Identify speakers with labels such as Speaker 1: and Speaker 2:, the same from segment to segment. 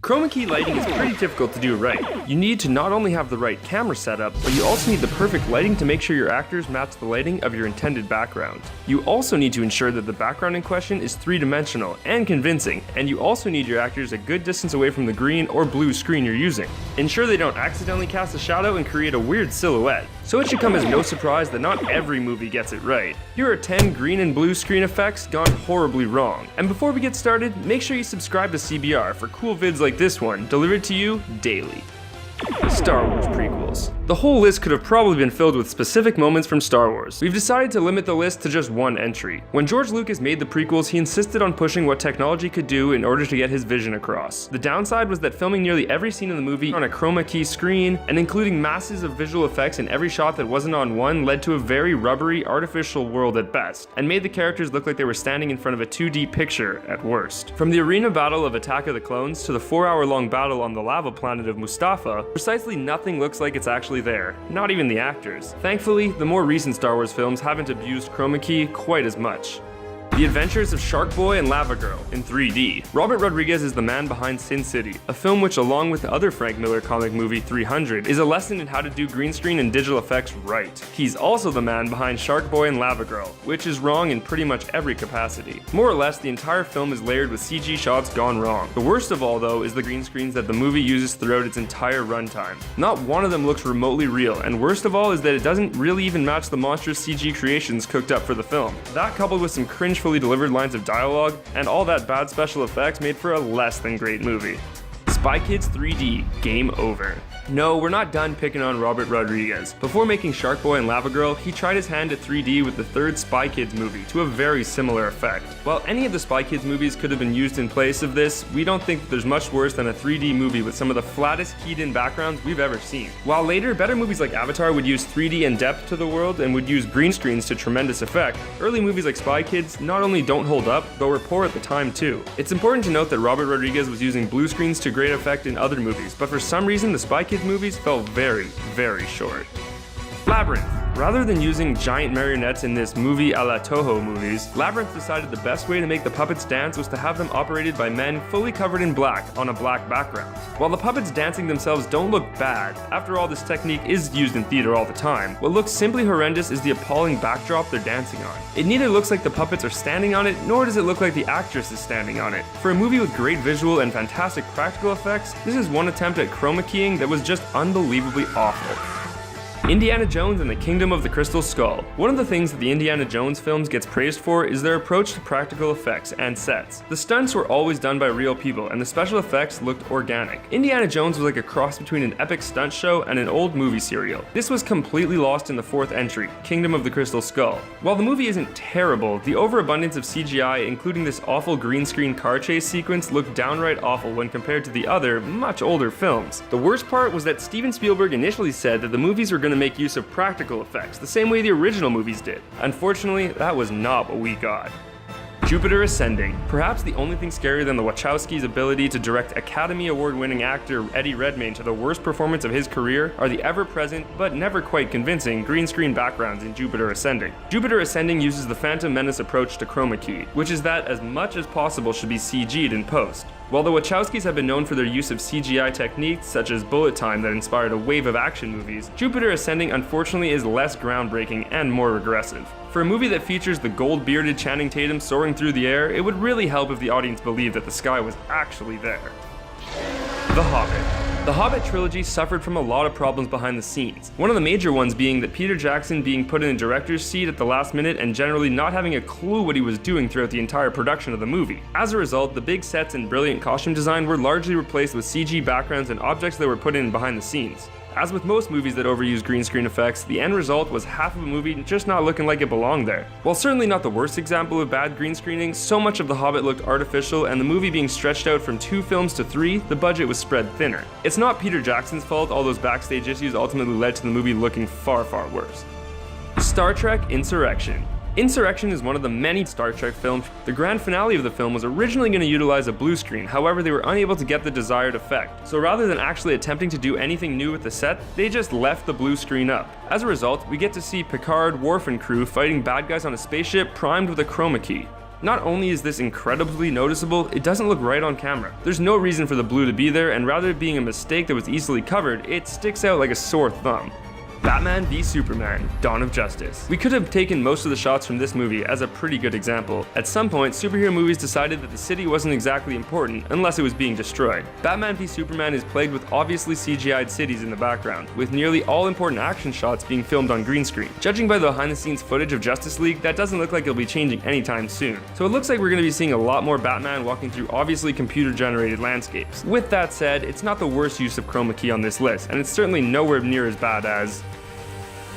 Speaker 1: Chroma key lighting is pretty difficult to do right. You need to not only have the right camera setup, but you also need the perfect lighting to make sure your actors match the lighting of your intended background. You also need to ensure that the background in question is three-dimensional and convincing, and you also need your actors a good distance away from the green or blue screen you're using. Ensure they don't accidentally cast a shadow and create a weird silhouette. So it should come as no surprise that not every movie gets it right. Here are 10 green and blue screen effects gone horribly wrong. And before we get started, make sure you subscribe to CBR for cool vids like this one, delivered to you daily. Star Wars prequels. The whole list could have probably been filled with specific moments from Star Wars. We've decided to limit the list to just one entry. When George Lucas made the prequels, he insisted on pushing what technology could do in order to get his vision across. The downside was that filming nearly every scene in the movie on a chroma key screen, and including masses of visual effects in every shot that wasn't on one, led to a very rubbery, artificial world at best, and made the characters look like they were standing in front of a 2D picture at worst. From the arena battle of Attack of the Clones to the 4-hour-long battle on the lava planet of Mustafa, precisely nothing looks like it's actually there, not even the actors. Thankfully, the more recent Star Wars films haven't abused chroma key quite as much. The Adventures of Shark Boy and Lava Girl in 3D. Robert Rodriguez is the man behind Sin City, a film which, along with the other Frank Miller comic movie 300, is a lesson in how to do green screen and digital effects right. He's also the man behind Shark Boy and Lava Girl, which is wrong in pretty much every capacity. More or less, the entire film is layered with CG shots gone wrong. The worst of all, though, is the green screens that the movie uses throughout its entire runtime. Not one of them looks remotely real, and worst of all is that it doesn't really even match the monstrous CG creations cooked up for the film. That, coupled with some cringefully delivered lines of dialogue, and all that bad special effects, made for a less than great movie. Spy Kids 3D, game over. No, we're not done picking on Robert Rodriguez. Before making Shark Boy and Lava Girl, he tried his hand at 3D with the third Spy Kids movie, to a very similar effect. While any of the Spy Kids movies could have been used in place of this, we don't think that there's much worse than a 3D movie with some of the flattest keyed-in backgrounds we've ever seen. While later, better movies like Avatar would use 3D and depth to the world and would use green screens to tremendous effect, early movies like Spy Kids not only don't hold up, but were poor at the time too. It's important to note that Robert Rodriguez was using blue screens to great effect in other movies, but for some reason the Spy Kids movies fell very, very short. Labyrinth. Rather than using giant marionettes in this movie a la Toho movies, Labyrinth decided the best way to make the puppets dance was to have them operated by men fully covered in black on a black background. While the puppets dancing themselves don't look bad, after all this technique is used in theater all the time, what looks simply horrendous is the appalling backdrop they're dancing on. It neither looks like the puppets are standing on it, nor does it look like the actress is standing on it. For a movie with great visual and fantastic practical effects, this is one attempt at chroma keying that was just unbelievably awful. Indiana Jones and the Kingdom of the Crystal Skull. One of the things that the Indiana Jones films gets praised for is their approach to practical effects and sets. The stunts were always done by real people, and the special effects looked organic. Indiana Jones was like a cross between an epic stunt show and an old movie serial. This was completely lost in the fourth entry, Kingdom of the Crystal Skull. While the movie isn't terrible, the overabundance of CGI, including this awful green screen car chase sequence, looked downright awful when compared to the other, much older films. The worst part was that Steven Spielberg initially said that the movies were going to make use of practical effects, the same way the original movies did. Unfortunately, that was not what we got. Jupiter Ascending. Perhaps the only thing scarier than the Wachowskis' ability to direct Academy Award-winning actor Eddie Redmayne to the worst performance of his career are the ever-present, but never quite convincing, green screen backgrounds in Jupiter Ascending. Jupiter Ascending uses the Phantom Menace approach to chroma key, which is that as much as possible should be CG'd in post. While the Wachowskis have been known for their use of CGI techniques such as bullet time that inspired a wave of action movies, Jupiter Ascending unfortunately is less groundbreaking and more regressive. For a movie that features the gold-bearded Channing Tatum soaring through the air, it would really help if the audience believed that the sky was actually there. The Hobbit. The Hobbit trilogy suffered from a lot of problems behind the scenes. One of the major ones being that Peter Jackson being put in a director's seat at the last minute and generally not having a clue what he was doing throughout the entire production of the movie. As a result, the big sets and brilliant costume design were largely replaced with CG backgrounds and objects that were put in behind the scenes. As with most movies that overuse green screen effects, the end result was half of a movie just not looking like it belonged there. While certainly not the worst example of bad green screening, so much of The Hobbit looked artificial, and the movie being stretched out from 2 films to 3, the budget was spread thinner. It's not Peter Jackson's fault all those backstage issues ultimately led to the movie looking far, far worse. Star Trek Insurrection. Insurrection is one of the many Star Trek films. The grand finale of the film was originally going to utilize a blue screen, however they were unable to get the desired effect. So rather than actually attempting to do anything new with the set, they just left the blue screen up. As a result, we get to see Picard, Worf, and crew fighting bad guys on a spaceship primed with a chroma key. Not only is this incredibly noticeable, it doesn't look right on camera. There's no reason for the blue to be there, and rather than being a mistake that was easily covered, it sticks out like a sore thumb. Batman v Superman: Dawn of Justice. We could have taken most of the shots from this movie as a pretty good example. At some point, superhero movies decided that the city wasn't exactly important unless it was being destroyed. Batman v Superman is plagued with obviously CGI'd cities in the background, with nearly all important action shots being filmed on green screen. Judging by the behind-the-scenes footage of Justice League, that doesn't look like it'll be changing anytime soon. So it looks like we're going to be seeing a lot more Batman walking through obviously computer-generated landscapes. With that said, it's not the worst use of chroma key on this list, and it's certainly nowhere near as bad as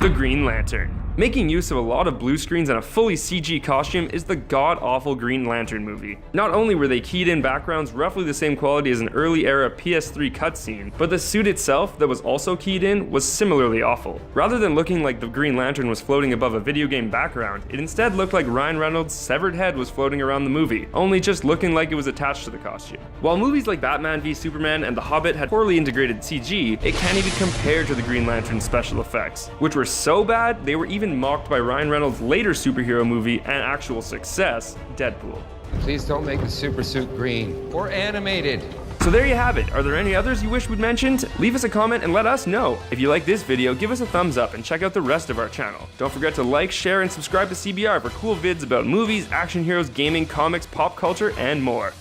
Speaker 1: the Green Lantern. Making use of a lot of blue screens and a fully CG costume is the god-awful Green Lantern movie. Not only were they keyed in backgrounds roughly the same quality as an early era PS3 cutscene, but the suit itself that was also keyed in was similarly awful. Rather than looking like the Green Lantern was floating above a video game background, it instead looked like Ryan Reynolds' severed head was floating around the movie, only just looking like it was attached to the costume. While movies like Batman v Superman and The Hobbit had poorly integrated CG, it can't even compare to the Green Lantern's special effects, which were so bad they were even mocked by Ryan Reynolds' later superhero movie and actual success, Deadpool.
Speaker 2: Please don't make the super suit green or animated.
Speaker 1: So there you have it. Are there any others you wish we'd mentioned? Leave us a comment and let us know. If you like this video, give us a thumbs up and check out the rest of our channel. Don't forget to like, share, and subscribe to CBR for cool vids about movies, action heroes, gaming, comics, pop culture, and more.